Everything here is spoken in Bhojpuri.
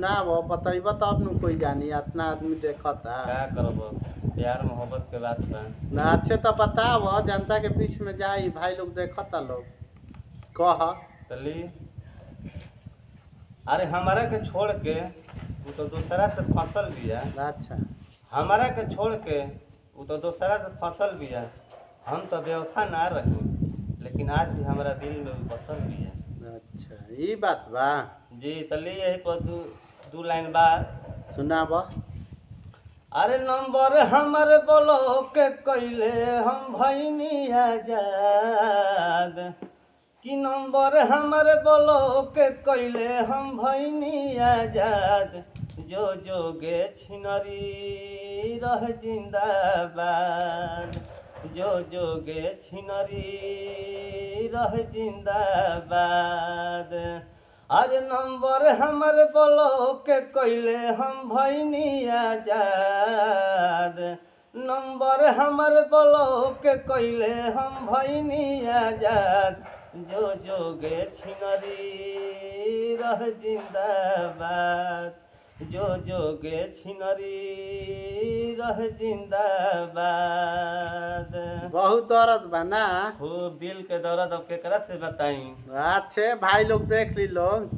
सुनाओ बतैब तब न कोई जानी इतना आदमी देखता क्या करब प्यार मोहब्बत के बात बा ना अच्छे तो बताओ जनता के बीच में जाई भाई लोग देखता लोग कह चली अरे हमारा के छोड़ के वो तो दूसरा से फसल बिया। अच्छा हमारा के छोड़ के वो तो दूसरा से फसल बिया। हम तो बेवफा ना रही लेकिन आज भी हमारा दिल में वो बसल बिया। अच्छा ये बात बा जी तली यही पर दू लाइन बात सुनाब अरे नंबर हमर ब्लॉक कैले हम भैनी आजाद कि नंबर हमर ब्लॉक कैले हम भैनी आजाद जो जोगे छिनरी रह जिंदाबाद जो जोगे छिनरी रह जिंदाबाद अरे नंबर हमर ब्लॉक कैले हम भैनी आजाद नंबर हमर ब्लॉक कैले हम भैनी आजाद जो जोगे छिनरी रह जिंदाबाद जो जोगे छिनरी रह जिंदाबाद। बहुत दर्द बा ना खूब दिल के दर्द अब केकरा से बताई। अच्छे भाई लोग देख ली लोग